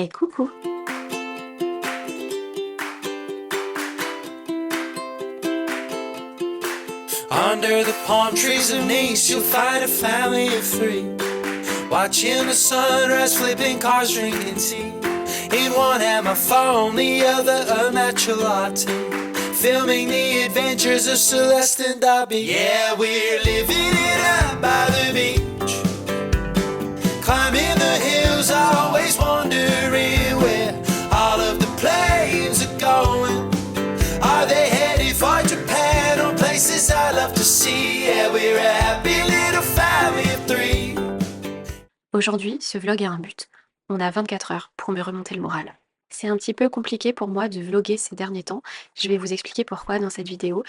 Et coucou! Under the palm trees of Nice, you'll find a family of three, watching the sunrise, flipping cars, drinking tea. In one hand my phone, the other a natural latte, filming the adventures of Celeste and Dobby. Yeah, we're living it up by the beach, climbing the hills, always wondering where all of the planes are going. Are they headed for Japan or places I love to see? Yeah, we're a happy little family of three. Aujourd'hui, ce vlog a un but. On a 24 heures pour me remonter le moral. C'est un petit peu compliqué pour moi de vlogger ces derniers temps. Je vais vous expliquer pourquoi dans cette vidéo.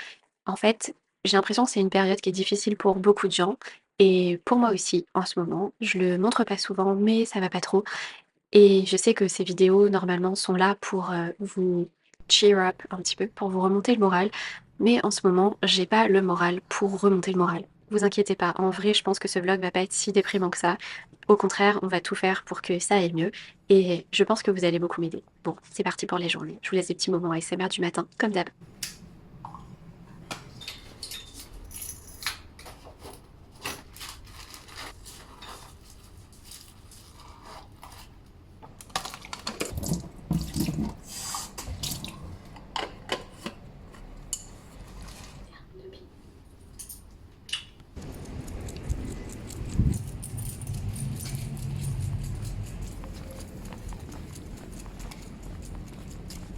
En fait, j'ai l'impression que c'est une période qui est difficile pour beaucoup de gens. Et pour moi aussi, en ce moment. Je le montre pas souvent, mais ça va pas trop. Et je sais que ces vidéos, normalement, sont là pour vous cheer up un petit peu, pour vous remonter le moral. Mais en ce moment, j'ai pas le moral pour remonter le moral. Vous inquiétez pas, en vrai, je pense que ce vlog va pas être si déprimant que ça. Au contraire, on va tout faire pour que ça aille mieux. Et je pense que vous allez beaucoup m'aider. Bon, c'est parti pour les journées. Je vous laisse des petits moments ASMR du matin, comme d'hab.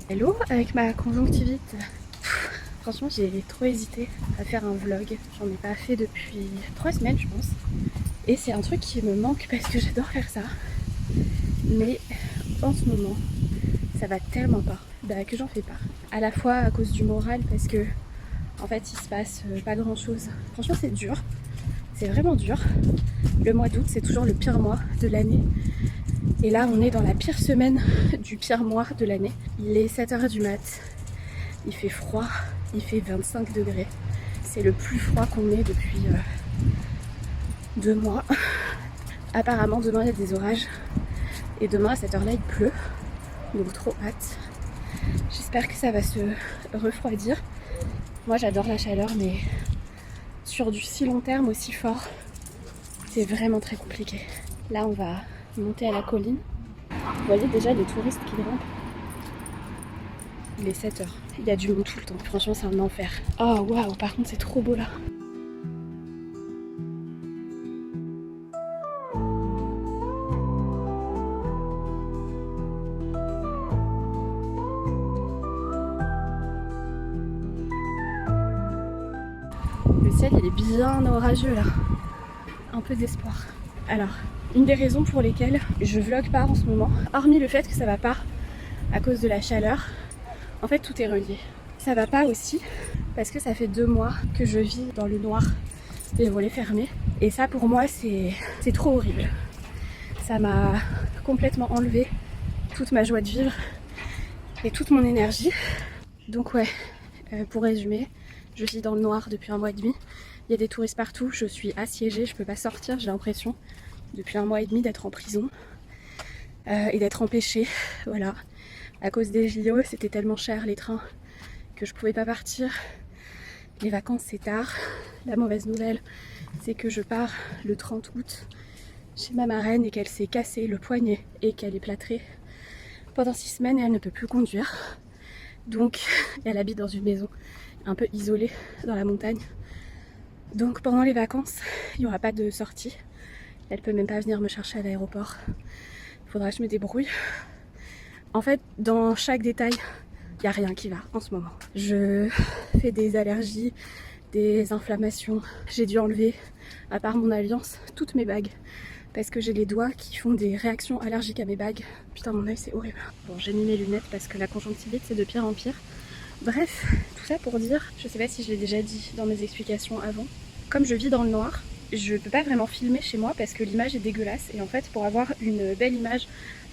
Hello, avec ma conjonctivite, franchement j'ai trop hésité à faire un vlog. J'en ai pas fait depuis 3 semaines je pense. Et c'est un truc qui me manque parce que j'adore faire ça. Mais en ce moment, ça va tellement pas que j'en fais pas. À la fois à cause du moral parce que en fait il se passe pas grand chose. Franchement c'est dur, c'est vraiment dur. Le mois d'août c'est toujours le pire mois de l'année. Et là on est dans la pire semaine du pire mois de l'année. Il est 7h du mat, il fait froid, il fait 25 degrés. C'est le plus froid qu'on ait depuis 2 mois. Apparemment demain il y a des orages. Et demain à cette heure là il pleut. Donc trop hâte. J'espère que ça va se refroidir. Moi j'adore la chaleur mais sur du si long terme aussi fort, c'est vraiment très compliqué. Là on va monter à la colline. Vous voyez déjà les touristes qui grimpent. Il est 7h. Il y a du monde tout le temps. Franchement c'est un enfer. Oh waouh, par contre c'est trop beau là. Le ciel il est bien orageux là. Un peu d'espoir. Alors, une des raisons pour lesquelles je vlog pas en ce moment, hormis le fait que ça va pas à cause de la chaleur, en fait tout est relié. Ça va pas aussi parce que ça fait 2 mois que je vis dans le noir, les volets fermés. Et ça pour moi c'est trop horrible. Ça m'a complètement enlevé toute ma joie de vivre et toute mon énergie. Donc ouais, pour résumer, je vis dans le noir depuis 1 mois et demi. Il y a des touristes partout, je suis assiégée, je peux pas sortir, j'ai l'impression depuis 1 mois et demi d'être en prison et d'être empêchée, voilà. À cause des JO, c'était tellement cher les trains que je pouvais pas partir. Les vacances c'est tard. La mauvaise nouvelle, c'est que je pars le 30 août chez ma marraine et qu'elle s'est cassé le poignet et qu'elle est plâtrée pendant 6 semaines et elle ne peut plus conduire. Donc elle habite dans une maison un peu isolée dans la montagne. Donc pendant les vacances, il n'y aura pas de sortie. Elle peut même pas venir me chercher à l'aéroport. Il faudra que je me débrouille. En fait, dans chaque détail, il n'y a rien qui va en ce moment. Je fais des allergies, des inflammations. J'ai dû enlever, à part mon alliance, toutes mes bagues. Parce que j'ai les doigts qui font des réactions allergiques à mes bagues. Putain, mon œil, c'est horrible. Bon, j'ai mis mes lunettes parce que la conjonctivite, c'est de pire en pire. Bref, tout ça pour dire, je sais pas si je l'ai déjà dit dans mes explications avant, comme je vis dans le noir, je peux pas vraiment filmer chez moi parce que l'image est dégueulasse et en fait pour avoir une belle image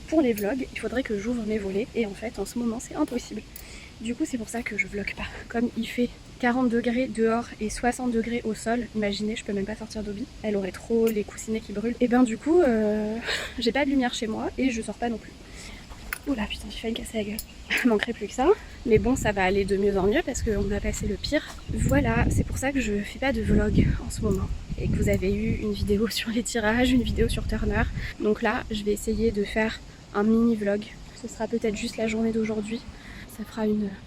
pour les vlogs, il faudrait que j'ouvre mes volets et en fait en ce moment c'est impossible. Du coup c'est pour ça que je vlog pas. Comme il fait 40 degrés dehors et 60 degrés au sol, imaginez, je peux même pas sortir d'Obi, elle aurait trop les coussinets qui brûlent. Et ben du coup, j'ai pas de lumière chez moi et je sors pas non plus. Oula putain, j'ai failli me casser la gueule. Il manquerait plus que ça. Mais bon, ça va aller de mieux en mieux parce qu'on a passé le pire. Voilà, c'est pour ça que je fais pas de vlog en ce moment. Et que vous avez eu une vidéo sur les tirages, une vidéo sur Turner. Donc là, je vais essayer de faire un mini vlog. Ce sera peut-être juste la journée d'aujourd'hui. Ça fera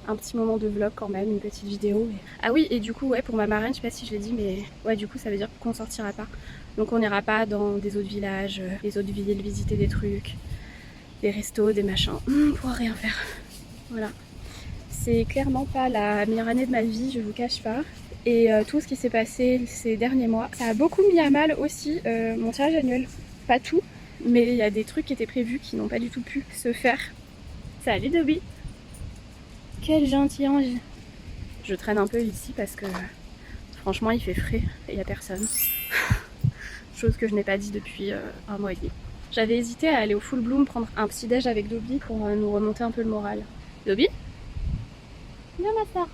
un petit moment de vlog quand même, une petite vidéo. Ah oui, et du coup, ouais, pour ma marraine, je sais pas si je l'ai dit, mais ouais, du coup, ça veut dire qu'on sortira pas. Donc on n'ira pas dans des autres villages, les autres villes, visiter des trucs, des restos, des machins. On pourra rien faire. Voilà. C'est clairement pas la meilleure année de ma vie, je vous cache pas. Et tout ce qui s'est passé ces derniers mois, ça a beaucoup mis à mal aussi mon tirage annuel. Pas tout, mais il y a des trucs qui étaient prévus qui n'ont pas du tout pu se faire. Salut Dobby! Quel gentil ange! Je traîne un peu ici parce que franchement il fait frais et il n'y a personne. Chose que je n'ai pas dit depuis un mois et demi. J'avais hésité à aller au Full Bloom prendre un petit déj avec Dobby pour nous remonter un peu le moral. Dobby? Viens ma soeur.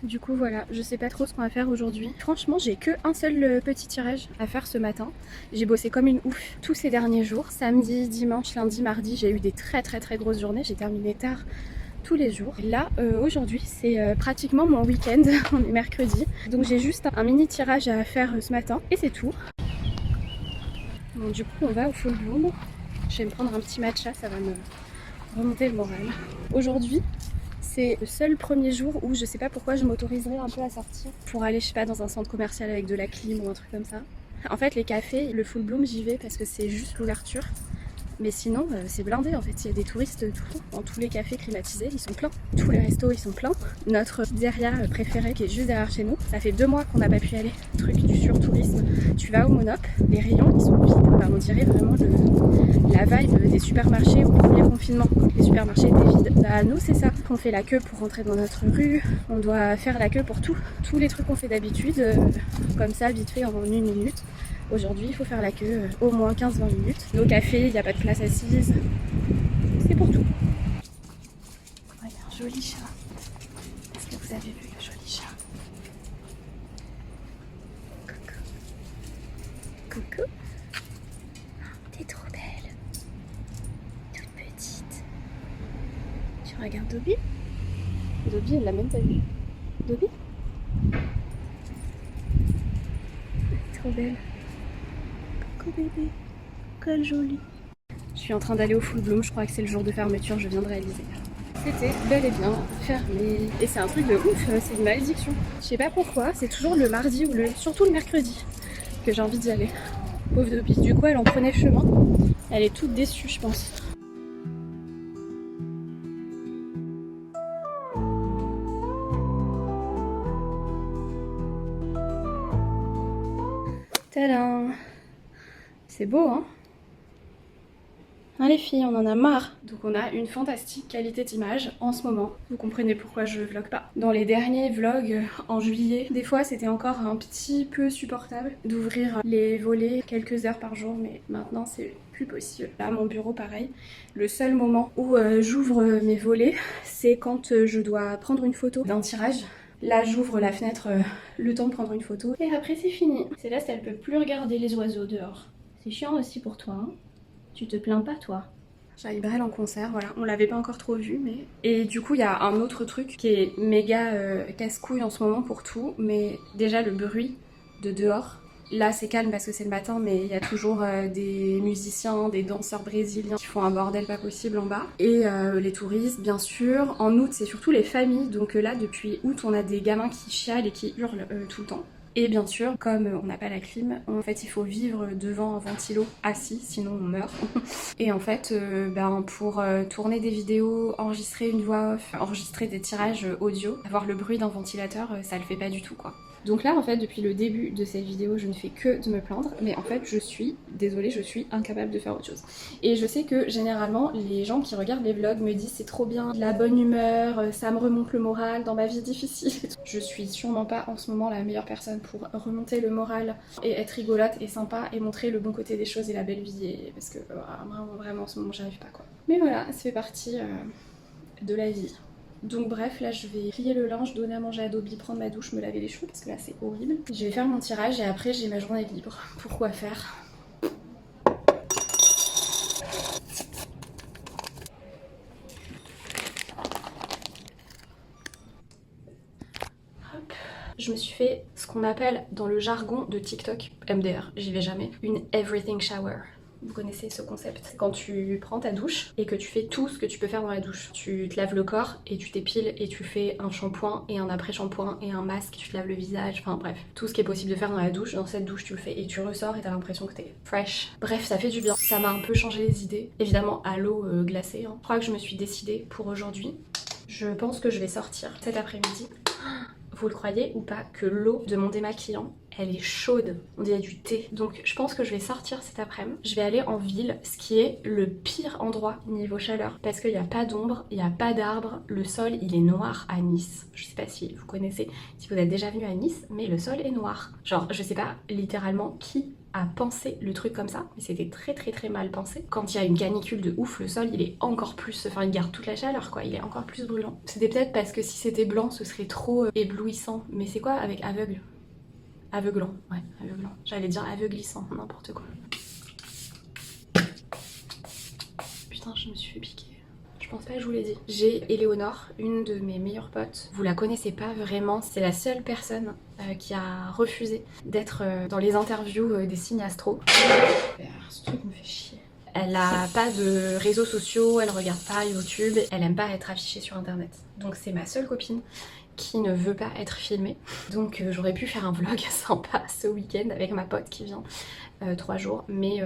Du coup voilà, je sais pas trop ce qu'on va faire aujourd'hui. Franchement j'ai que un seul petit tirage à faire ce matin. J'ai bossé comme une ouf tous ces derniers jours. Samedi, dimanche, lundi, mardi, j'ai eu des très grosses journées. J'ai terminé tard tous les jours. Et là aujourd'hui c'est pratiquement mon week-end, on est mercredi. Donc j'ai juste un mini tirage à faire ce matin et c'est tout. Bon du coup on va au Full Bloom. Je vais me prendre un petit matcha, ça va me remonter le moral. Aujourd'hui c'est le seul premier jour où je sais pas pourquoi je m'autoriserais un peu à sortir pour aller, je sais pas, dans un centre commercial avec de la clim ou un truc comme ça. En fait, les cafés, le Full Bloom, j'y vais parce que c'est juste l'ouverture. Mais sinon, c'est blindé en fait. Il y a des touristes tout le temps. Dans tous les cafés climatisés, ils sont pleins. Tous les restos, ils sont pleins. Notre pizzeria préférée qui est juste derrière chez nous, ça fait 2 mois qu'on n'a pas pu y aller. Truc du surtourisme. Tu vas au Monop, les rayons, ils sont vides. Enfin, on dirait vraiment la vibe des supermarchés au premier confinement, quand les supermarchés étaient vides. Bah, nous, c'est ça. On fait la queue pour rentrer dans notre rue. On doit faire la queue pour tous les trucs qu'on fait d'habitude, comme ça, vite fait, en 1 minute. Aujourd'hui, il faut faire la queue au moins 15-20 minutes. Nos cafés, il n'y a pas de place assise. C'est pour tout. Oh, il y a un joli chat. Est-ce que vous avez vu le joli chat? Coucou. Coucou. T'es trop belle. Toute petite. Tu regardes Dobby? Dobby, elle l'a même pas vu. Dobby? Trop belle. Coucou bébé, quelle jolie. Je suis en train d'aller au Full Bloom, je crois que c'est le jour de fermeture, je viens de réaliser. C'était bel et bien fermé. Et c'est un truc de ouf, c'est une malédiction. Je sais pas pourquoi, c'est toujours le mardi ou surtout le mercredi que j'ai envie d'y aller. Pauvre Dobby, du coup elle en prenait chemin. Elle est toute déçue je pense. Tadam! C'est beau, hein? Hein les filles, on en a marre. Donc on a une fantastique qualité d'image en ce moment. Vous comprenez pourquoi je vlog pas. Dans les derniers vlogs en juillet, des fois c'était encore un petit peu supportable d'ouvrir les volets quelques heures par jour, mais maintenant c'est plus possible. Là, mon bureau, pareil. Le seul moment où j'ouvre mes volets, c'est quand je dois prendre une photo d'un tirage. Là, j'ouvre la fenêtre, le temps de prendre une photo. Et après, c'est fini. Céleste, elle peut plus regarder les oiseaux dehors. C'est chiant aussi pour toi, hein? Tu te plains pas, toi? Charlie Brel en concert, voilà. On l'avait pas encore trop vu, mais... Et du coup, il y a un autre truc qui est méga casse-couille en ce moment pour tout. Mais déjà, le bruit de dehors. Là, c'est calme parce que c'est le matin, mais il y a toujours des musiciens, des danseurs brésiliens qui font un bordel pas possible en bas. Et les touristes, bien sûr. En août, c'est surtout les familles. Donc là, depuis août, on a des gamins qui chialent et qui hurlent tout le temps. Et bien sûr, comme on n'a pas la clim, en fait il faut vivre devant un ventilo assis, sinon on meurt. Et en fait, pour tourner des vidéos, enregistrer une voix off, enregistrer des tirages audio, avoir le bruit d'un ventilateur, ça le fait pas du tout quoi. Donc là en fait depuis le début de cette vidéo je ne fais que de me plaindre, mais en fait je suis désolée, je suis incapable de faire autre chose. Et je sais que généralement les gens qui regardent les vlogs me disent c'est trop bien, la bonne humeur, ça me remonte le moral dans ma vie difficile. Je suis sûrement pas en ce moment la meilleure personne pour remonter le moral et être rigolote et sympa et montrer le bon côté des choses et la belle vie, parce que vraiment en ce moment j'arrive pas quoi. Mais voilà, ça fait partie de la vie. Donc bref, là je vais plier le linge, donner à manger à Dobby, prendre ma douche, me laver les cheveux parce que là c'est horrible. Je vais faire mon tirage et après j'ai ma journée libre. Pourquoi faire? Hop. Je me suis fait ce qu'on appelle dans le jargon de TikTok, MDR, j'y vais jamais, une everything shower. Vous connaissez ce concept? Quand tu prends ta douche et que tu fais tout ce que tu peux faire dans la douche. Tu te laves le corps et tu t'épiles et tu fais un shampoing et un après-shampoing et un masque, tu te laves le visage, enfin bref. Tout ce qui est possible de faire dans la douche, dans cette douche tu le fais et tu ressors et t'as l'impression que t'es fresh. Bref, ça fait du bien. Ça m'a un peu changé les idées. Évidemment à l'eau glacée. Je crois que je me suis décidée pour aujourd'hui. Je pense que je vais sortir cet après-midi. Vous le croyez ou pas que l'eau de mon démaquillant, elle est chaude, on dirait du thé. Donc je pense que je vais sortir cet après-midi. Je vais aller en ville, ce qui est le pire endroit niveau chaleur. Parce qu'il n'y a pas d'ombre, il n'y a pas d'arbres, le sol il est noir à Nice. Je sais pas si vous connaissez, si vous êtes déjà venu à Nice, mais le sol est noir. Genre je sais pas littéralement qui a pensé le truc comme ça, mais c'était très mal pensé. Quand il y a une canicule de ouf, le sol il est encore plus, enfin il garde toute la chaleur quoi, il est encore plus brûlant. C'était peut-être parce que si c'était blanc ce serait trop éblouissant, mais c'est quoi avec aveugle? Aveuglant, ouais, aveuglant. J'allais dire aveuglissant, n'importe quoi. Putain, je me suis fait piquer. Je pense pas que je vous l'ai dit. J'ai Éléonore, une de mes meilleures potes. Vous la connaissez pas vraiment, c'est la seule personne qui a refusé d'être dans les interviews des signes astro. Ce truc me fait chier. Elle a pas de réseaux sociaux, elle regarde pas YouTube, elle aime pas être affichée sur internet. Donc c'est ma seule copine qui ne veut pas être filmée. Donc j'aurais pu faire un vlog sympa ce week-end avec ma pote qui vient 3 jours, mais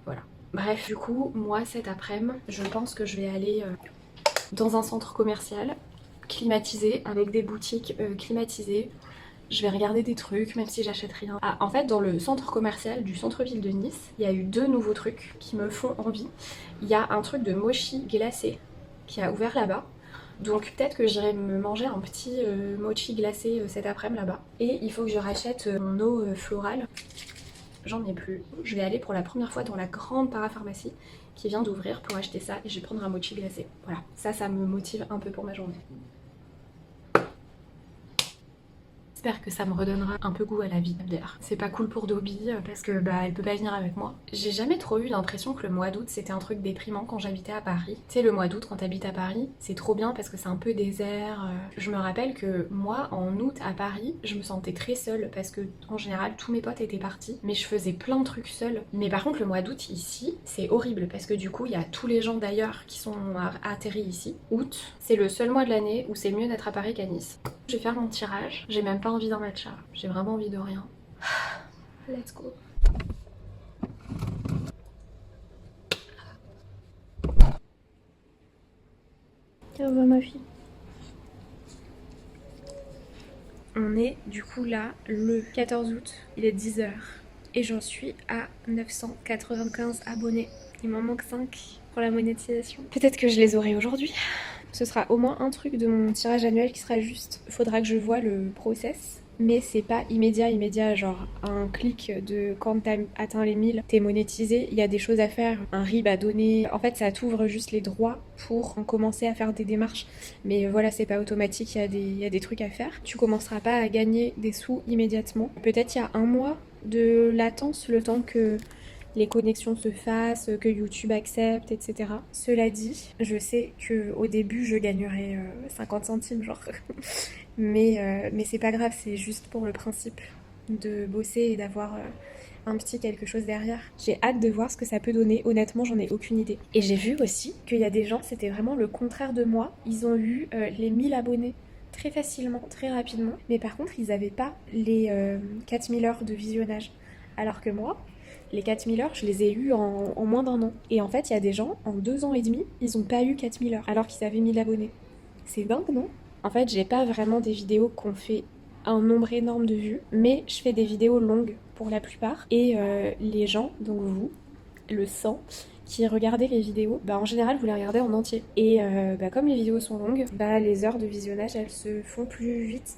voilà. Bref, du coup, moi cet après-midi, je pense que je vais aller dans un centre commercial climatisé, avec des boutiques climatisées. Je vais regarder des trucs, même si j'achète rien. Ah, en fait, dans le centre commercial du centre-ville de Nice, il y a eu 2 nouveaux trucs qui me font envie. Il y a un truc de mochi glacé qui a ouvert là-bas. Donc peut-être que j'irai me manger un petit mochi glacé cet après-midi là-bas. Et il faut que je rachète mon eau florale. J'en ai plus. Je vais aller pour la première fois dans la grande parapharmacie qui vient d'ouvrir pour acheter ça et je vais prendre un mochi glacé. Voilà, ça me motive un peu pour ma journée. J'espère que ça me redonnera un peu goût à la vie. C'est pas cool pour Dobby parce que elle peut pas venir avec moi. J'ai jamais trop eu l'impression que le mois d'août c'était un truc déprimant quand j'habitais à Paris. Tu sais, le mois d'août quand t'habites à Paris, c'est trop bien parce que c'est un peu désert. Je me rappelle que moi en août à Paris, je me sentais très seule parce que en général tous mes potes étaient partis, mais je faisais plein de trucs seule. Mais par contre le mois d'août ici, c'est horrible parce que du coup il y a tous les gens d'ailleurs qui sont atterris ici. Août, c'est le seul mois de l'année où c'est mieux d'être à Paris qu'à Nice. Je vais faire mon tirage, j'ai même pas envie d'un matcha, j'ai vraiment envie de rien. Let's go. Ça va ma fille? On est du coup là le 14 août, il est 10 h et j'en suis à 995 abonnés. Il m'en manque 5 pour la monétisation. Peut-être que je les aurai aujourd'hui. Ce sera au moins un truc de mon tirage annuel qui sera juste. Faudra que je vois le process. Mais c'est pas immédiat, genre un clic de quand t'as atteint les 1000, t'es monétisé, il y a des choses à faire, un RIB à donner. En fait, ça t'ouvre juste les droits pour commencer à faire des démarches. Mais voilà, c'est pas automatique, il y a des trucs à faire. Tu commenceras pas à gagner des sous immédiatement. Peut-être il y a un mois de latence, le temps que les connexions se fassent, que YouTube accepte, etc. Cela dit, je sais qu'au début, je gagnerai 50 centimes, genre. mais c'est pas grave, c'est juste pour le principe de bosser et d'avoir un petit quelque chose derrière. J'ai hâte de voir ce que ça peut donner. Honnêtement, j'en ai aucune idée. Et j'ai vu aussi qu'il y a des gens, c'était vraiment le contraire de moi. Ils ont eu les 1000 abonnés très facilement, très rapidement. Mais par contre, ils n'avaient pas les 4000 heures de visionnage. Alors que moi, les 4000 heures, je les ai eues en moins d'1 an. Et en fait, il y a des gens, en 2 ans et demi, ils n'ont pas eu 4000 heures, alors qu'ils avaient 1000 abonnés. C'est dingue, non? En fait, j'ai pas vraiment des vidéos qui ont fait un nombre énorme de vues, mais je fais des vidéos longues pour la plupart. Et les gens, donc vous, le sang, qui regardez les vidéos, en général vous les regardez en entier. Et comme les vidéos sont longues, les heures de visionnage elles se font plus vite.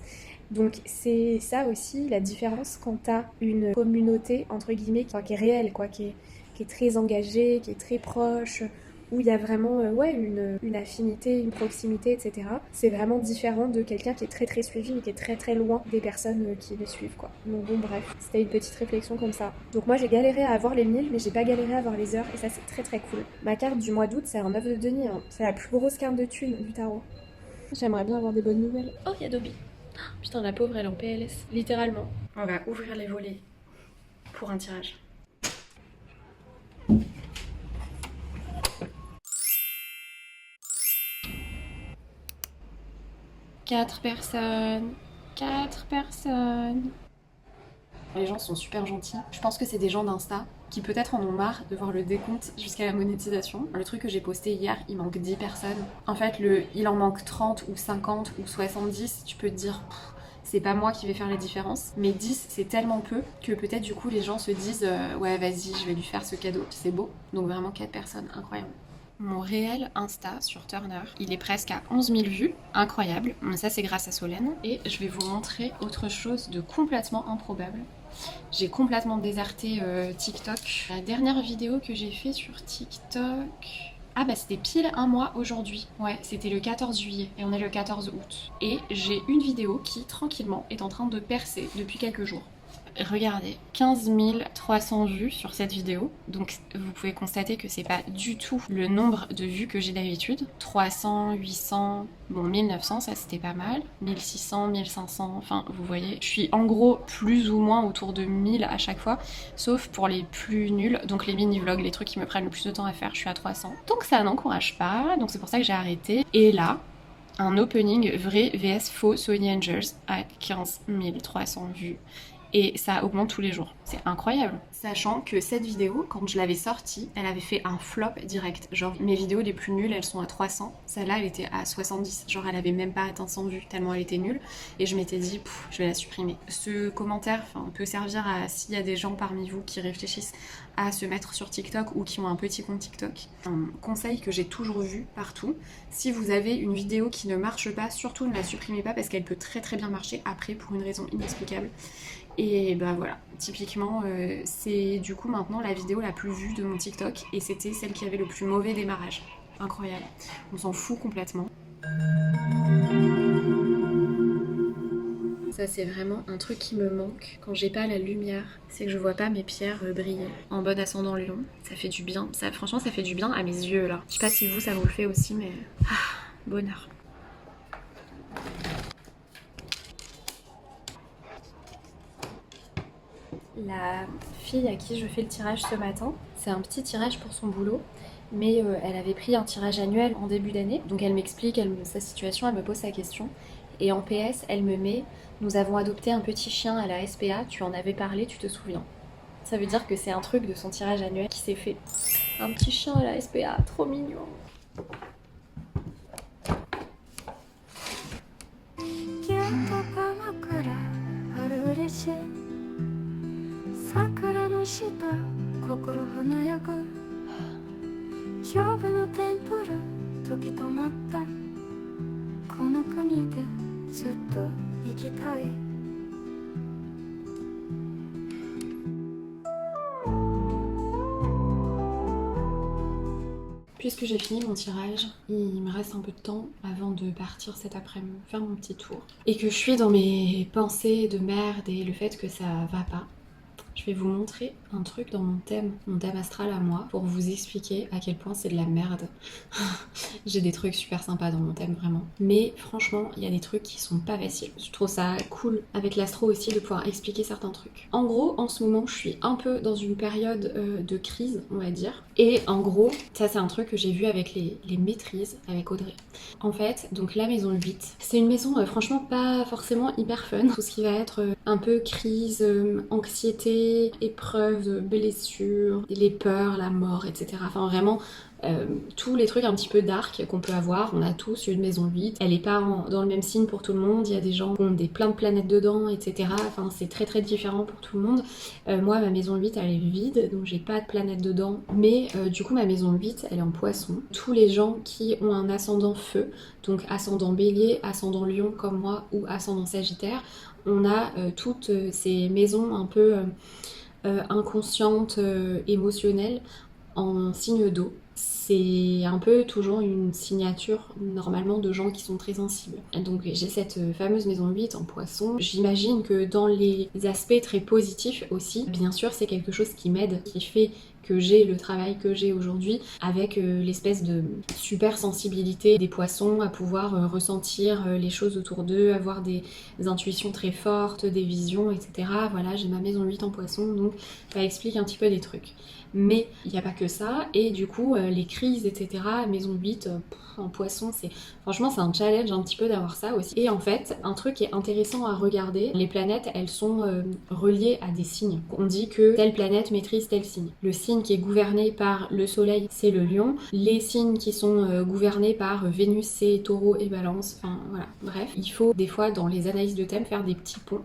Donc c'est ça aussi la différence quand t'as une communauté entre guillemets qui est réelle, qui est très engagée, qui est très proche, où il y a vraiment une affinité, une proximité, etc. C'est vraiment différent de quelqu'un qui est très très suivi mais qui est très très loin des personnes qui le suivent quoi. Donc bon bref, c'était une petite réflexion comme ça. Donc moi j'ai galéré à avoir les 1000 mais j'ai pas galéré à avoir les heures et ça c'est très très cool. Ma carte du mois d'août c'est un œuf de Denis, hein. C'est la plus grosse carte de thunes du tarot. J'aimerais bien avoir des bonnes nouvelles. Oh il y a Dobby. Putain la pauvre elle est en PLS, littéralement. On va ouvrir les volets pour un tirage. Quatre personnes. Les gens sont super gentils. Je pense que c'est des gens d'Insta qui peut-être en ont marre de voir le décompte jusqu'à la monétisation. Le truc que j'ai posté hier, il manque 10 personnes. En fait, il en manque 30 ou 50 ou 70. Tu peux te dire, c'est pas moi qui vais faire la différence. Mais 10, c'est tellement peu que peut-être du coup les gens se disent ouais, vas-y, je vais lui faire ce cadeau. C'est beau. Donc vraiment 4 personnes, incroyable. Mon réel Insta sur Turner, il est presque à 11 000 vues, incroyable. Ça c'est grâce à Solène. Et je vais vous montrer autre chose de complètement improbable. J'ai complètement déserté TikTok. La dernière vidéo que j'ai fait sur TikTok... c'était pile un mois aujourd'hui. Ouais, c'était le 14 juillet et on est le 14 août. Et j'ai une vidéo qui, tranquillement, est en train de percer depuis quelques jours. Regardez, 15 300 vues sur cette vidéo, donc vous pouvez constater que c'est pas du tout le nombre de vues que j'ai d'habitude. 300, 800, 1900, ça c'était pas mal, 1600, 1500, enfin vous voyez, je suis en gros plus ou moins autour de 1000 à chaque fois, sauf pour les plus nuls, donc les mini-vlogs, les trucs qui me prennent le plus de temps à faire, je suis à 300. Donc ça n'encourage pas, donc c'est pour ça que j'ai arrêté. Et là, un opening vrai vs faux Sony Angels à 15 300 vues. Et ça augmente tous les jours. C'est incroyable. Sachant que cette vidéo, quand je l'avais sortie, elle avait fait un flop direct. Genre, mes vidéos les plus nulles, elles sont à 300. Celle-là, elle était à 70. Genre, elle avait même pas atteint 100 vues, tellement elle était nulle. Et je m'étais dit, je vais la supprimer. Ce commentaire peut servir à, s'il y a des gens parmi vous qui réfléchissent à se mettre sur TikTok ou qui ont un petit compte TikTok. Un conseil que j'ai toujours vu partout, si vous avez une vidéo qui ne marche pas, surtout ne la supprimez pas parce qu'elle peut très très bien marcher après pour une raison inexplicable. Et voilà, typiquement c'est du coup maintenant la vidéo la plus vue de mon TikTok et c'était celle qui avait le plus mauvais démarrage. Incroyable, on s'en fout complètement. Ça c'est vraiment un truc qui me manque quand j'ai pas la lumière, c'est que je vois pas mes pierres briller. En bon ascendant lion, ça fait du bien, franchement ça fait du bien à mes yeux là. Je sais pas si vous ça vous le fait aussi mais bonheur. La fille à qui je fais le tirage ce matin, c'est un petit tirage pour son boulot, mais elle avait pris un tirage annuel en début d'année, donc elle m'explique sa situation, elle me pose sa question, et en PS, elle me met « Nous avons adopté un petit chien à la SPA, tu en avais parlé, tu te souviens ?» Ça veut dire que c'est un truc de son tirage annuel qui s'est fait. Un petit chien à la SPA, trop mignon. Puisque j'ai fini mon tirage, il me reste un peu de temps avant de partir cet après-midi faire mon petit tour. Et que je suis dans mes pensées de merde et le fait que ça va pas. Je vais vous montrer un truc dans mon thème astral à moi pour vous expliquer à quel point c'est de la merde. J'ai des trucs super sympas dans mon thème vraiment. Mais franchement, il y a des trucs qui sont pas faciles. Je trouve ça cool avec l'astro aussi de pouvoir expliquer certains trucs. En gros, en ce moment, je suis un peu dans une période de crise, on va dire. Et en gros, ça c'est un truc que j'ai vu avec les maîtrises avec Audrey. En fait, donc la maison 8, c'est une maison franchement pas forcément hyper fun. Tout ce qui va être un peu crise, anxiété, épreuves, blessures, les peurs, la mort, etc. Enfin vraiment tous les trucs un petit peu dark qu'on peut avoir. On a tous une maison 8, elle est pas dans le même signe pour tout le monde, il y a des gens qui ont plein de planètes dedans, etc. Enfin c'est très très différent pour tout le monde. Moi ma maison 8 elle est vide, donc j'ai pas de planète dedans, mais du coup ma maison 8 elle est en poisson. Tous les gens qui ont un ascendant feu, donc ascendant bélier, ascendant lion comme moi ou ascendant sagittaire, on a toutes ces maisons un peu inconscientes, émotionnelles en signe d'eau. C'est un peu toujours une signature normalement de gens qui sont très sensibles. Donc j'ai cette fameuse maison 8 en poisson. J'imagine que dans les aspects très positifs aussi, bien sûr c'est quelque chose qui m'aide, qui fait que j'ai le travail que j'ai aujourd'hui, avec l'espèce de super sensibilité des poissons à pouvoir ressentir les choses autour d'eux, avoir des intuitions très fortes, des visions, etc. Voilà, j'ai ma maison 8 en poisson, donc ça explique un petit peu des trucs. Mais il n'y a pas que ça, et du coup les crises, etc. Maison 8 en poisson, franchement c'est un challenge un petit peu d'avoir ça aussi. Et en fait, un truc qui est intéressant à regarder, les planètes elles sont reliées à des signes. On dit que telle planète maîtrise tel signe. Le signe qui est gouverné par le soleil c'est le lion, les signes qui sont gouvernés par Vénus c'est taureau et balance, enfin voilà, bref. Il faut des fois dans les analyses de thème faire des petits ponts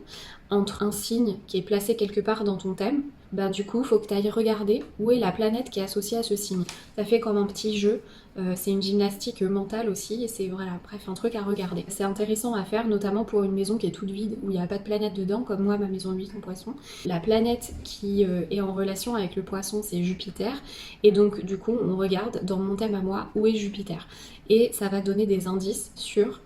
entre un signe qui est placé quelque part dans ton thème, ben du coup faut que tu ailles regarder où est la planète qui est associée à ce signe. Ça fait comme un petit jeu, c'est une gymnastique mentale aussi, et c'est voilà, bref, un truc à regarder. C'est intéressant à faire, notamment pour une maison qui est toute vide, où il n'y a pas de planète dedans, comme moi ma maison 8 en poisson. La planète qui est en relation avec le poisson c'est Jupiter, et donc du coup on regarde dans mon thème à moi où est Jupiter. Et ça va donner des indices sur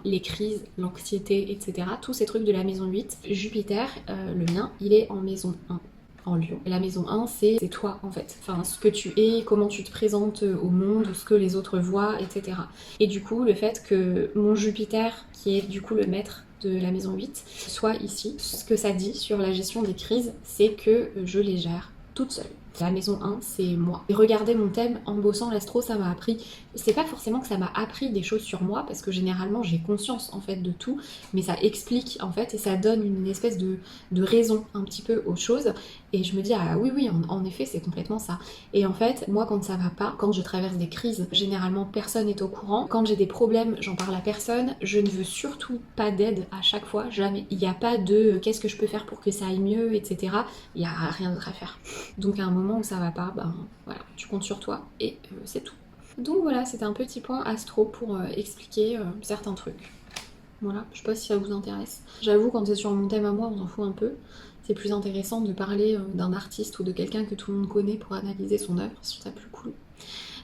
les crises, l'anxiété, etc. Tous ces trucs de la maison 8. Jupiter, le mien, il est en maison 1. En Lion. Et la maison 1, c'est toi en fait. Enfin, ce que tu es, comment tu te présentes au monde, ce que les autres voient, etc. Et du coup, le fait que mon Jupiter, qui est du coup le maître de la maison 8, soit ici, ce que ça dit sur la gestion des crises, c'est que je les gère toute seule. La maison 1, c'est moi. Et regarder mon thème en bossant l'astro, ça m'a appris. C'est pas forcément que ça m'a appris des choses sur moi, parce que généralement j'ai conscience en fait de tout, mais ça explique en fait et ça donne une espèce de raison un petit peu aux choses. Et je me dis, ah oui, en effet, c'est complètement ça. Et en fait, moi, quand ça va pas, quand je traverse des crises, généralement personne n'est au courant. Quand j'ai des problèmes, j'en parle à personne. Je ne veux surtout pas d'aide à chaque fois, jamais. Il n'y a pas de qu'est-ce que je peux faire pour que ça aille mieux, etc. Il n'y a rien d'autre à faire. Donc à un moment où ça va pas, voilà, tu comptes sur toi et c'est tout. Donc voilà, c'était un petit point astro pour expliquer certains trucs. Voilà, je sais pas si ça vous intéresse. J'avoue, quand c'est sur mon thème à moi, on s'en fout un peu. C'est plus intéressant de parler d'un artiste ou de quelqu'un que tout le monde connaît pour analyser son œuvre, je trouve ça plus cool.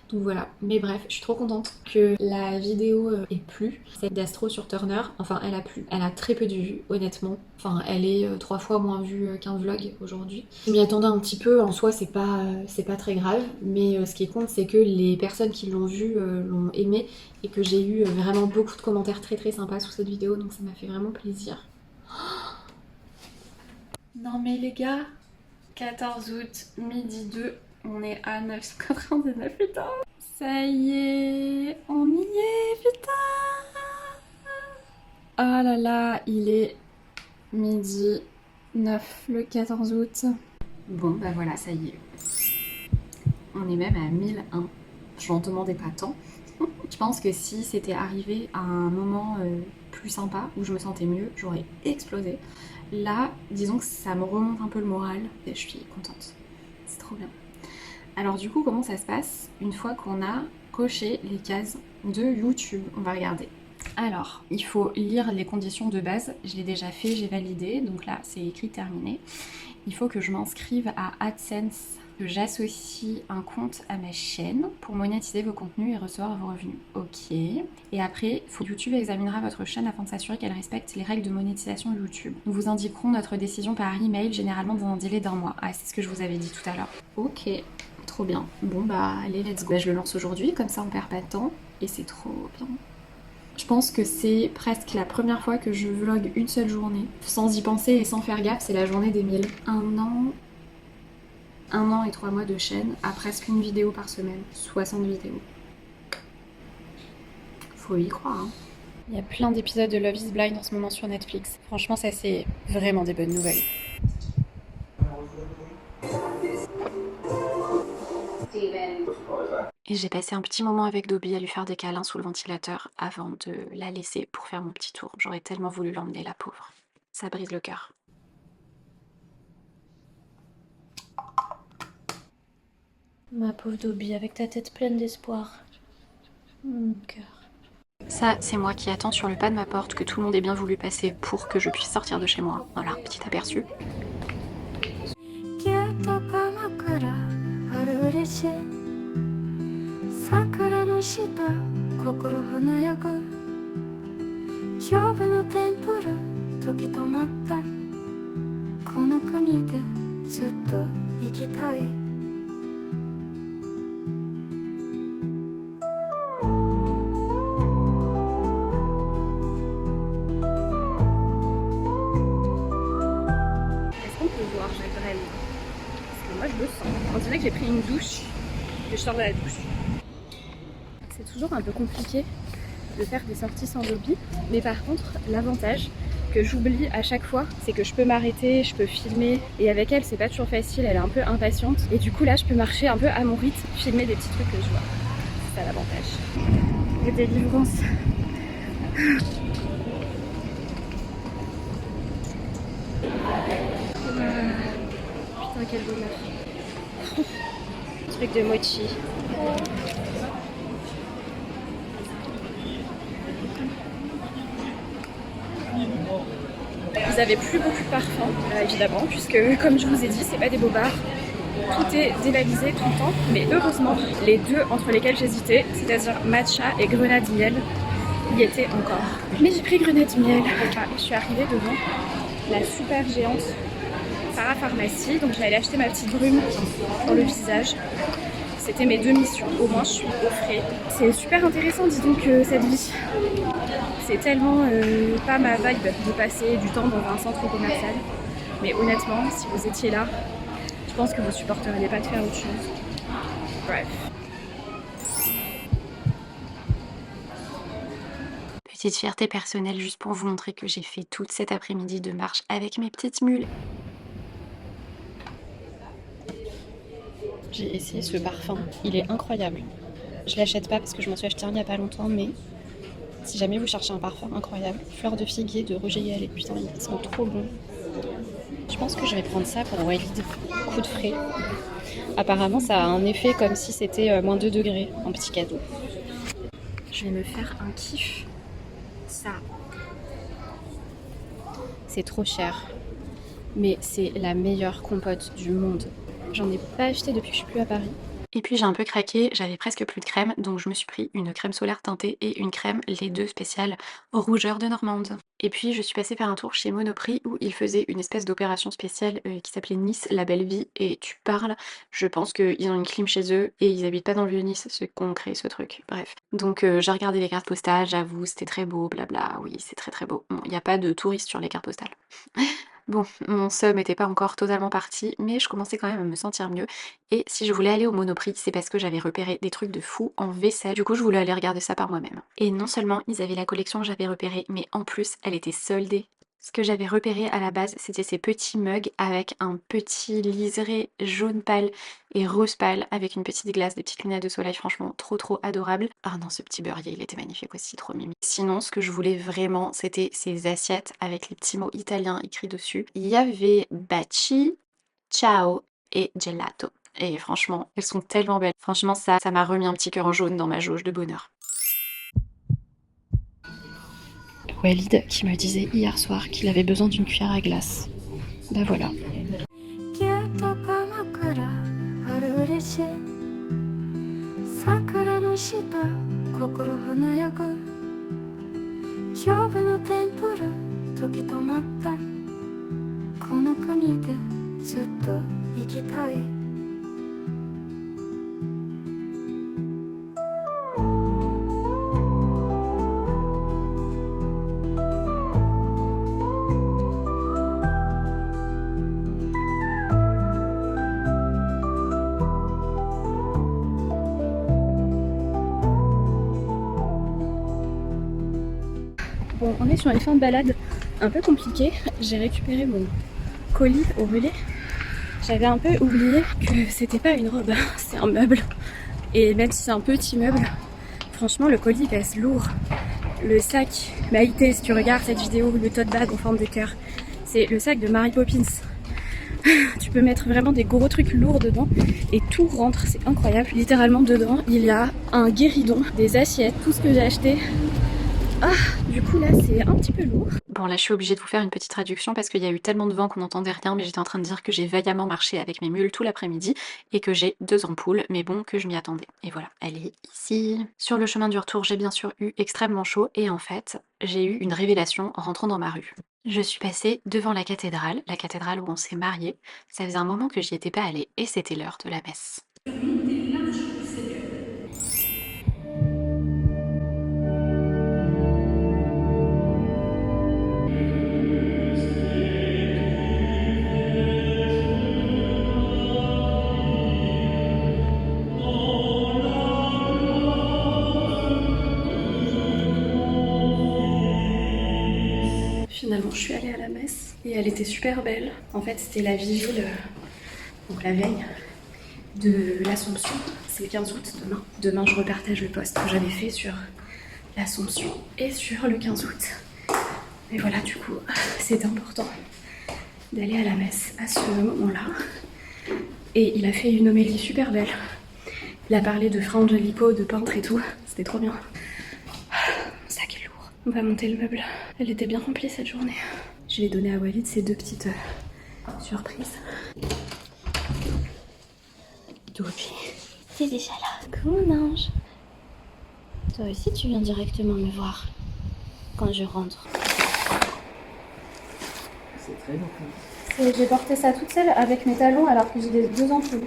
Donc voilà, mais bref, je suis trop contente que la vidéo ait plu. Celle d'Astro sur Turner, enfin elle a plu. Elle a très peu de vues, honnêtement. Enfin, elle est 3 fois moins vue qu'un vlog aujourd'hui. Je m'y attendais un petit peu, en soi c'est pas très grave, mais ce qui compte c'est que les personnes qui l'ont vue l'ont aimé et que j'ai eu vraiment beaucoup de commentaires très très sympas sous cette vidéo, donc ça m'a fait vraiment plaisir. Non mais les gars, 14 août, midi 2, on est à 999, putain. Ça y est, on y est, putain. Oh là là, il est midi 9 le 14 août. Bon bah voilà, ça y est. On est même à 1001. Je n'en demandais pas tant. Je pense que si c'était arrivé à un moment plus sympa, où je me sentais mieux, j'aurais explosé. Là, disons que ça me remonte un peu le moral et je suis contente. C'est trop bien. Alors du coup, comment ça se passe une fois qu'on a coché les cases de YouTube? On va regarder. Alors, il faut lire les conditions de base. Je l'ai déjà fait, j'ai validé. Donc là, c'est écrit terminé. Il faut que je m'inscrive à AdSense, que j'associe un compte à ma chaîne pour monétiser vos contenus et recevoir vos revenus. Ok. Et après, YouTube examinera votre chaîne afin de s'assurer qu'elle respecte les règles de monétisation YouTube. Nous vous indiquerons notre décision par email, généralement dans un délai d'1 mois. Ah, c'est ce que je vous avais dit tout à l'heure. Ok, trop bien. Bon bah, allez, let's go. Bah, je le lance aujourd'hui, comme ça on perd pas de temps. Et c'est trop bien. Je pense que c'est presque la première fois que je vlog une seule journée. Sans y penser et sans faire gaffe, c'est la journée des 1000. 1 an et 3 mois de chaîne à presque une vidéo par semaine. 60 vidéos. Faut y croire, hein. Il y a plein d'épisodes de Love is Blind en ce moment sur Netflix. Franchement, ça c'est vraiment des bonnes nouvelles. Et j'ai passé un petit moment avec Dobby à lui faire des câlins sous le ventilateur avant de la laisser pour faire mon petit tour. J'aurais tellement voulu l'emmener, la pauvre. Ça brise le cœur. Ma pauvre Dobby, avec ta tête pleine d'espoir. Mon cœur. Ça, c'est moi qui attends sur le pas de ma porte que tout le monde ait bien voulu passer pour que je puisse sortir de chez moi. Voilà, petit aperçu. Est-ce qu'on peut voir vraiment? Parce que moi je le sens. On dirait que j'ai pris une douche, que je sors de la douche. C'est toujours un peu compliqué de faire des sorties sans Dobby, mais par contre l'avantage que j'oublie à chaque fois, c'est que je peux m'arrêter, je peux filmer, et avec elle c'est pas toujours facile, elle est un peu impatiente, et du coup là je peux marcher un peu à mon rythme, filmer des petits trucs que je vois. C'est ça l'avantage. Les délivrances. Putain quel bonheur. Truc de mochi. Ils avaient plus beaucoup de parfum, évidemment, puisque comme je vous ai dit, c'est pas des bobards. Tout est délalisé tout le temps, mais heureusement, les deux entre lesquels j'hésitais, c'est-à-dire matcha et grenade miel, y étaient encore. Mais j'ai pris grenade miel. Je suis arrivée devant la super géante parapharmacie, donc j'allais acheter ma petite brume pour le visage. C'était mes deux missions, au moins je suis au frais. C'est super intéressant, dis donc, cette vie. C'est tellement pas ma vibe de passer du temps dans un centre commercial. Mais honnêtement, si vous étiez là, je pense que vous supporteriez pas de faire autre chose. Bref. Petite fierté personnelle juste pour vous montrer que j'ai fait toute cet après-midi de marche avec mes petites mules. J'ai essayé ce parfum, il est incroyable. Je l'achète pas parce que je m'en suis acheté un il y a pas longtemps, mais si jamais vous cherchez un parfum incroyable, fleur de figuier de Roger Gallet, putain ils sont trop bons. Je pense que je vais prendre ça pour Walid, coup de frais. Apparemment ça a un effet comme si c'était moins 2 degrés, un petit cadeau. Je vais me faire un kiff. Ça, c'est trop cher, mais c'est la meilleure compote du monde. J'en ai pas acheté depuis que je suis plus à Paris. Et puis j'ai un peu craqué, j'avais presque plus de crème, donc je me suis pris une crème solaire teintée et une crème, les deux spéciales rougeur de Normande. Et puis je suis passée faire un tour chez Monoprix où ils faisaient une espèce d'opération spéciale qui s'appelait Nice, la belle vie, et tu parles, je pense qu'ils ont une clim chez eux et ils habitent pas dans le vieux Nice, ceux qui ont créé ce truc, bref. Donc j'ai regardé les cartes postales, j'avoue, c'était très beau, blabla, oui c'est très très beau. Bon, il n'y a pas de touristes sur les cartes postales. Bon, mon seum n'était pas encore totalement parti, mais je commençais quand même à me sentir mieux. Et si je voulais aller au Monoprix, c'est parce que j'avais repéré des trucs de fou en vaisselle. Du coup, je voulais aller regarder ça par moi-même. Et non seulement ils avaient la collection que j'avais repérée, mais en plus, elle était soldée. Ce que j'avais repéré à la base, c'était ces petits mugs avec un petit liseré jaune pâle et rose pâle avec une petite glace, des petites lunettes de soleil, franchement trop trop adorable. Ah non, ce petit beurrier, il était magnifique aussi, trop mimi. Sinon, ce que je voulais vraiment, c'était ces assiettes avec les petits mots italiens écrits dessus. Il y avait baci, ciao et gelato. Et franchement, elles sont tellement belles. Franchement, ça m'a remis un petit cœur en jaune dans ma jauge de bonheur. Walid qui me disait hier soir qu'il avait besoin d'une cuillère à glace. Bah voilà. Bon, on est sur une fin de balade un peu compliquée. J'ai récupéré mon colis au relais. J'avais un peu oublié que c'était pas une robe, c'est un meuble. Et même si c'est un petit meuble, franchement le colis pèse lourd. Le sac Maïté, si tu regardes cette vidéo, le tote bag en forme de cœur, c'est le sac de Mary Poppins. Tu peux mettre vraiment des gros trucs lourds dedans et tout rentre, c'est incroyable. Littéralement dedans, il y a un guéridon, des assiettes, tout ce que j'ai acheté. Ah, du coup là c'est un petit peu lourd. Bon là je suis obligée de vous faire une petite traduction parce qu'il y a eu tellement de vent qu'on n'entendait rien, mais j'étais en train de dire que j'ai vaillamment marché avec mes mules tout l'après-midi et que j'ai 2 ampoules, mais bon que je m'y attendais. Et voilà, elle est ici. Sur le chemin du retour, j'ai bien sûr eu extrêmement chaud et en fait j'ai eu une révélation en rentrant dans ma rue. Je suis passée devant la cathédrale où on s'est mariés. Ça faisait un moment que j'y étais pas allée et c'était l'heure de la messe. Finalement, je suis allée à la messe et elle était super belle. En fait, c'était la vigile, donc la veille de l'Assomption. C'est le 15 août demain. Demain, je repartage le post que j'avais fait sur l'Assomption et sur le 15 août. Et voilà, du coup, c'est important d'aller à la messe à ce moment-là. Et il a fait une homélie super belle. Il a parlé de Fra Angelico, de peintre et tout. C'était trop bien. Mon sac est lourd. On va monter le meuble. Elle était bien remplie cette journée. Je vais donner à Walid ces 2 petites surprises. Dobby, t'es déjà là. Coucou mon ange. Toi aussi tu viens directement me voir quand je rentre. C'est très long. J'ai porté ça toute seule avec mes talons alors que j'ai des 2 ampoules.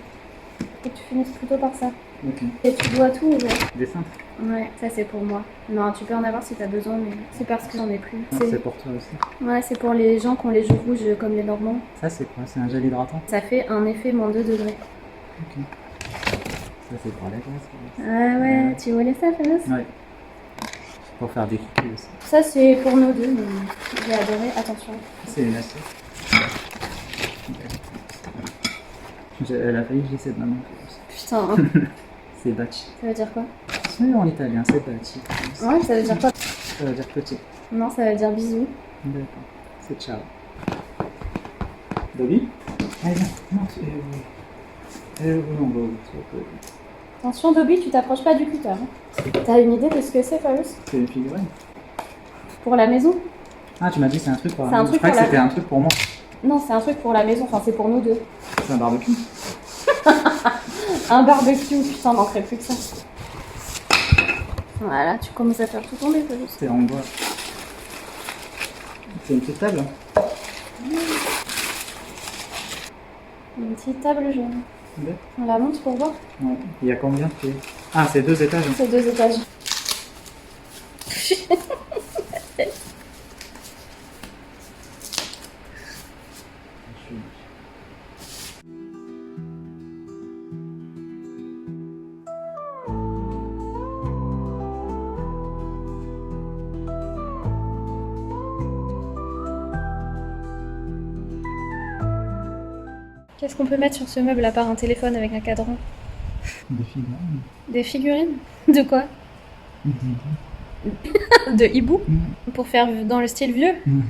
Faut que tu finisses plutôt par ça. Ok. Et tu dois tout ouvrir. Des cintres. Ouais, ça c'est pour moi. Non, tu peux en avoir si t'as besoin, mais c'est parce que j'en ai plus. C'est pour toi aussi. Ouais, c'est pour les gens qui ont les joues rouges comme les Normands. Ça c'est quoi? C'est un gel hydratant? Ça fait un effet -2 degrés. Ok. Ça c'est pour la graisse. Ah ouais, tu voulais ça, Fanos? Ouais. Pour faire des cookies aussi. Ça c'est pour nous deux, mais j'ai adoré. Attention. C'est une assiette. Elle a failli glisser de ma main. Putain, C'est baci. ça veut dire quoi? Oui, en italien, c'est baci. Ouais, ça veut dire quoi? Ça veut dire petit. Non, ça veut dire bisous. D'accord. C'est ciao. Dobby? Allez, viens. Non, on va ouvrir. Attention Dobby, tu t'approches pas du cutter. Hein. T'as une idée de ce que c'est, Fanos? C'est une figurine. Pour la maison? Ah, tu m'as dit que c'est un truc pour C'est la un maison. Je truc croyais que pour c'était la- un truc pour moi. Non, c'est un truc pour la maison, enfin c'est pour nous deux. C'est un barbecue. Un barbecue, putain, manquerait plus que ça. Voilà, tu commences à faire tout tomber, Fanos. C'est en bois. C'est une petite table. Une petite table jaune. Ouais. On la monte pour voir? Ouais. Il y a combien de pieds? Ah, c'est 2 étages. Hein. C'est 2 étages. Qu'est-ce qu'on peut mettre sur ce meuble à part un téléphone avec un cadran? Des figurines. Des figurines? De quoi? De hibou? Pour faire dans le style vieux? Mm.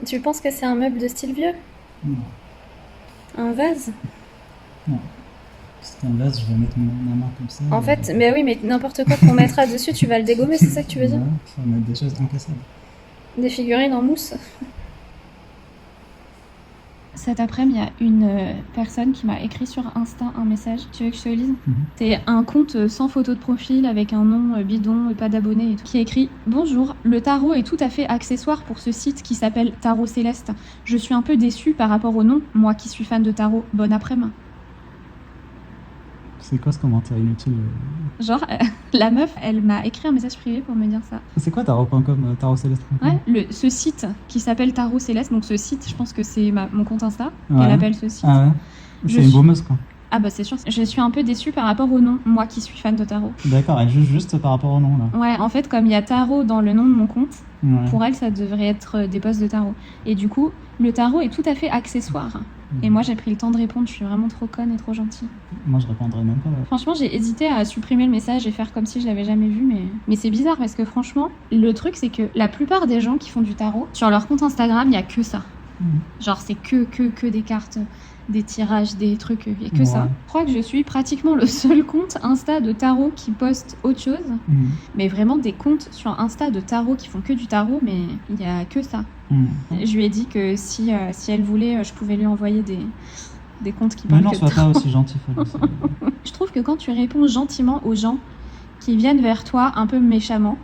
Tu penses que c'est un meuble de style vieux? Non. Un vase? C'est un vase, je vais mettre ma main comme ça. En fait, mais oui, mais n'importe quoi qu'on mettra dessus, tu vas le dégommer, c'est ça que tu veux dire? Ouais, ça va mettre des choses incassables. Des figurines en mousse? Cet après-midi, il y a une personne qui m'a écrit sur Insta un message. Tu veux que je te le lise? C'est un compte sans photo de profil avec un nom bidon, pas d'abonnés et tout, qui écrit « Bonjour, le tarot est tout à fait accessoire pour ce site qui s'appelle Tarot Céleste. Je suis un peu déçue par rapport au nom, moi qui suis fan de tarot. Bon après-midi. » C'est quoi ce commentaire inutile? Genre, la meuf, elle m'a écrit un message privé pour me dire ça. C'est quoi tarot.com, tarot céleste? Ouais, ce site qui s'appelle Tarot Céleste, donc ce site, je pense que c'est mon compte Insta, Ouais. qu'elle appelle ce site. Ah ouais? Je C'est une suis- baumeuse quoi. Ah bah c'est sûr, je suis un peu déçue par rapport au nom, moi qui suis fan de tarot. D'accord, elle juge juste par rapport au nom là. Ouais, en fait, comme il y a tarot dans le nom de mon compte, Ouais. pour elle, ça devrait être des postes de tarot. Et du coup, le tarot est tout à fait accessoire Et moi j'ai pris le temps de répondre, je suis vraiment trop conne et trop gentille. Moi, je répondrais même pas. Franchement, j'ai hésité à supprimer le message et faire comme si je l'avais jamais vu, mais c'est bizarre parce que franchement, le truc c'est que la plupart des gens qui font du tarot, sur leur compte Instagram, il y a que ça. Genre c'est que des cartes, des tirages, des trucs, il y a que ça. Je crois que je suis pratiquement le seul compte Insta de tarot qui poste autre chose, mais vraiment des comptes sur Insta de tarot qui font que du tarot, mais il y a que ça. Je lui ai dit que si elle voulait, je pouvais lui envoyer des comptes qui parlent mais non, que de sois tarot. pas aussi gentil, Fabien. Je trouve que quand tu réponds gentiment aux gens qui viennent vers toi un peu méchamment,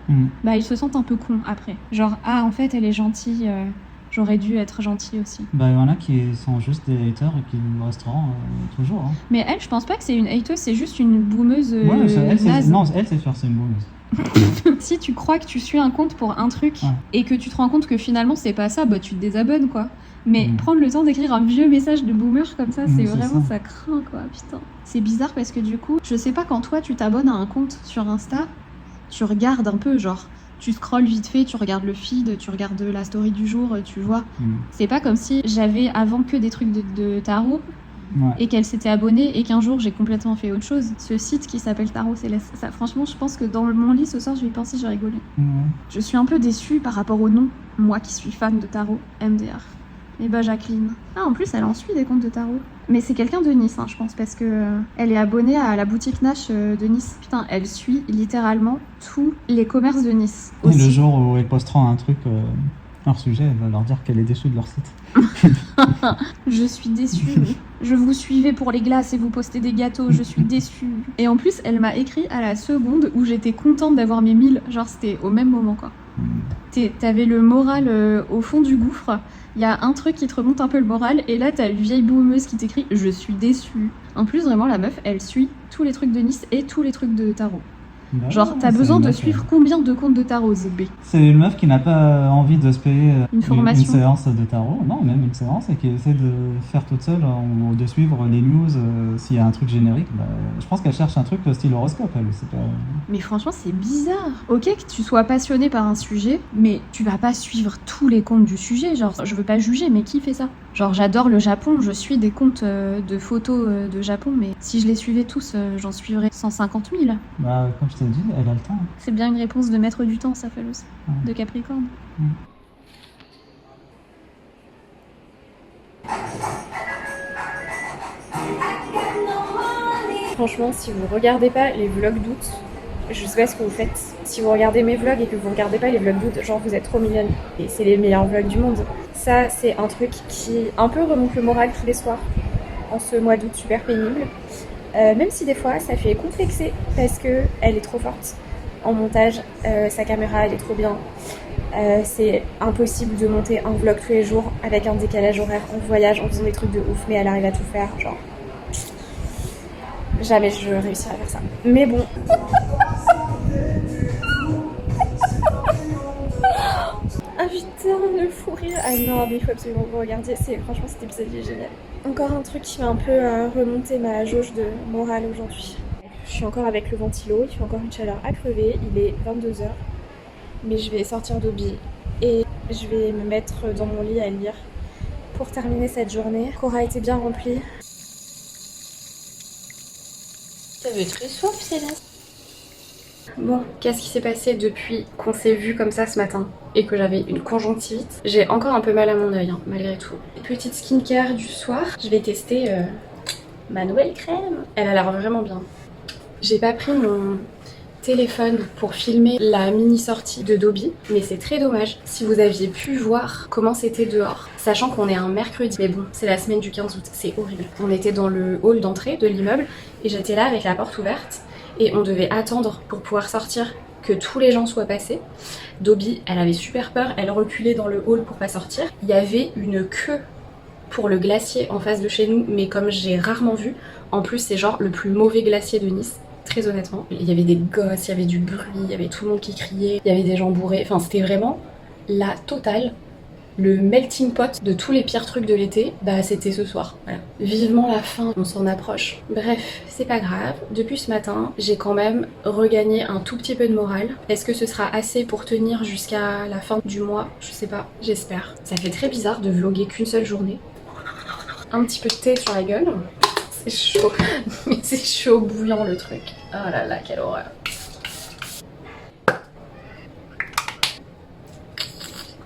bah ils se sentent un peu cons après. Genre, ah en fait elle est gentille, j'aurais dû être gentille aussi. Bah, il y en a qui sont juste des haters et qui resteront toujours. Hein. Mais elle, je pense pas que c'est une hateuse, c'est juste une boumeuse Ouais, naze. non, elle, c'est faire, c'est une boumeuse. Si tu crois que tu suis un compte pour un truc et que tu te rends compte que finalement c'est pas ça, bah tu te désabonnes quoi. Mais prendre le temps d'écrire un vieux message de boomer comme ça, c'est vraiment ça craint quoi, putain. C'est bizarre parce que du coup, je sais pas, quand toi tu t'abonnes à un compte sur Insta, tu regardes un peu, genre tu scrolles vite fait, tu regardes le feed, tu regardes la story du jour, tu vois. C'est pas comme si j'avais avant que des trucs de tarot. Et qu'elle s'était abonnée et qu'un jour j'ai complètement fait autre chose. Ce site qui s'appelle Tarot Céleste, ça, franchement, je pense que dans mon lit ce soir, je vais y penser, je vais rigoler. Je suis un peu déçue par rapport au nom, moi qui suis fan de tarot, MDR. Et bah Jacqueline. Ah, en plus, elle en suit des comptes de tarot. Mais c'est quelqu'un de Nice, hein, je pense, parce que elle est abonnée à la boutique Nash de Nice. Putain, elle suit littéralement tous les commerces de Nice. Et le jour où elle postera un truc hors sujet, elle va leur dire qu'elle est déçue de leur site. Je suis déçue. Je vous suivais pour les glaces et vous postez des gâteaux, je suis déçue. Et en plus, elle m'a écrit à la seconde où j'étais contente d'avoir mes 1000. Genre, c'était au même moment, quoi. T'avais le moral au fond du gouffre. Il y a un truc qui te remonte un peu le moral, et là, t'as une vieille boumeuse qui t'écrit « Je suis déçue ». En plus, vraiment, la meuf, elle suit tous les trucs de Nice et tous les trucs de tarot. Bah, genre, t'as besoin de suivre combien de comptes de tarot, ZB? C'est une meuf qui n'a pas envie de se payer une formation, une séance de tarot, non, même une séance, et qui essaie de faire toute seule, ou de suivre les news, s'il y a un truc générique. Bah, je pense qu'elle cherche un truc style horoscope, elle, c'est pas... Mais franchement, c'est bizarre. Ok que tu sois passionné par un sujet, mais tu vas pas suivre tous les comptes du sujet. Genre, je veux pas juger, mais qui fait ça? Genre, j'adore le Japon, je suis des comptes de photos de Japon, mais si je les suivais tous, j'en suivrais 150 000. Bah, comme je t'ai dit, elle a le temps. C'est bien une réponse de maître du temps, ça fait aussi. De Capricorne. Franchement, si vous regardez pas les vlogs d'août, je sais pas ce que vous faites. Si vous regardez mes vlogs et que vous regardez pas les vlogs d'août, genre vous êtes trop mignonnes. Et c'est les meilleurs vlogs du monde. Ça, c'est un truc qui un peu remonte le moral tous les soirs en ce mois d'août super pénible. Même si des fois ça fait complexer parce que elle est trop forte en montage, sa caméra elle est trop bien. C'est impossible de monter un vlog tous les jours avec un décalage horaire en voyage en faisant des trucs de ouf, mais elle arrive à tout faire, genre jamais je réussirai à faire ça. Mais bon. Ah putain, le fou rire. Ah non, mais il faut absolument que vous regardiez. Franchement, cet épisode est génial. Encore un truc qui m'a un peu remonté ma jauge de morale aujourd'hui. Je suis encore avec le ventilo, il fait encore une chaleur à crever, il est 22h. Mais je vais sortir d'Obi et je vais me mettre dans mon lit à lire pour terminer cette journée. Qu'aura été bien remplie. T'avais très soif, Céleste. Bon, qu'est-ce qui s'est passé depuis qu'on s'est vu comme ça ce matin et que j'avais une conjonctivite? J'ai encore un peu mal à mon œil, hein, malgré tout. Petite skincare du soir, je vais tester ma nouvelle crème. Elle a l'air vraiment bien. J'ai pas pris mon téléphone pour filmer la mini sortie de Dobby, mais c'est très dommage. Si vous aviez pu voir comment c'était dehors, sachant qu'on est un mercredi, mais bon, c'est la semaine du 15 août, c'est horrible. On était dans le hall d'entrée de l'immeuble et j'étais là avec la porte ouverte et on devait attendre pour pouvoir sortir que tous les gens soient passés. Dobby, elle avait super peur, elle reculait dans le hall pour pas sortir. Il y avait une queue pour le glacier en face de chez nous, mais comme j'ai rarement vu, en plus c'est genre le plus mauvais glacier de Nice. Très honnêtement, il y avait des gosses, il y avait du bruit, il y avait tout le monde qui criait, il y avait des gens bourrés, enfin c'était vraiment la totale. Le melting pot de tous les pires trucs de l'été, bah c'était ce soir, voilà. Vivement la fin, on s'en approche. Bref, c'est pas grave, depuis ce matin, j'ai quand même regagné un tout petit peu de morale. Est-ce que ce sera assez pour tenir jusqu'à la fin du mois? Je sais pas, j'espère. Ça fait très bizarre de vlogger qu'une seule journée. un petit peu de thé sur la gueule. C'est chaud, c'est chaud bouillant le truc. Oh là là, quelle horreur.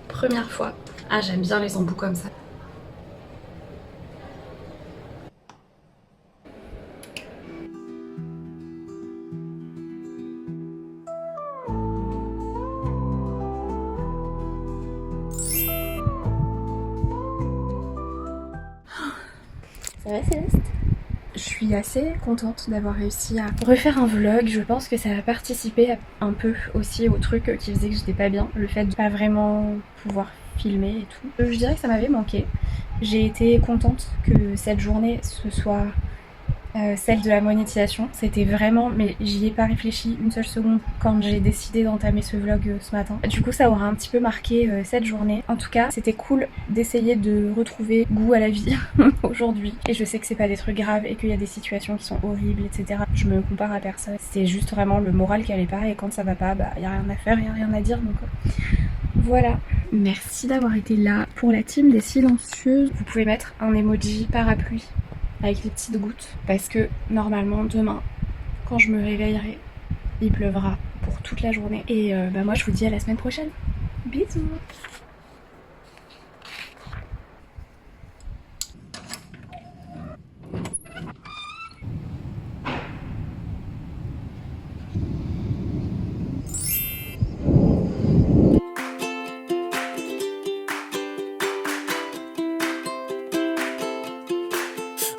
Première fois. Ah, j'aime bien les embouts comme ça. Ça va Céleste? Je suis assez contente d'avoir réussi à refaire un vlog. Je pense que ça va participer un peu aussi au truc qui faisait que j'étais pas bien. Le fait de pas vraiment pouvoir filmer et tout. Je dirais que ça m'avait manqué. J'ai été contente que cette journée ce soit celle de la monétisation. C'était vraiment, mais j'y ai pas réfléchi une seule seconde quand j'ai décidé d'entamer ce vlog ce matin. Du coup ça aura un petit peu marqué cette journée. En tout cas c'était cool d'essayer de retrouver goût à la vie aujourd'hui. Et je sais que c'est pas des trucs graves et qu'il y a des situations qui sont horribles, etc. Je me compare à personne. C'est juste vraiment le moral qui allait pas et quand ça va pas, bah y a rien à faire, y a rien à dire donc voilà. Merci d'avoir été là. Pour la team des silencieuses, vous pouvez mettre un emoji parapluie avec les petites gouttes parce que normalement demain quand je me réveillerai il pleuvra pour toute la journée et bah moi je vous dis à la semaine prochaine. Bisous.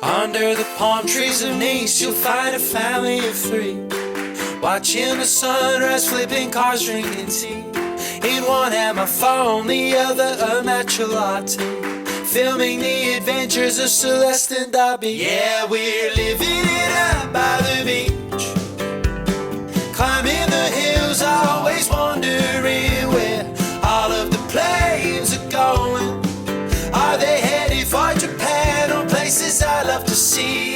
Under the palm trees of Nice, you'll find a family of three, watching the sunrise, flipping cars, drinking tea. In one hand my phone, the other a matcha latte, filming the adventures of Celeste and Dobby. Yeah, we're living it up by the beach, climbing the hills, always wondering where all of the planes are going. Are they headed for Japan or places I love to see?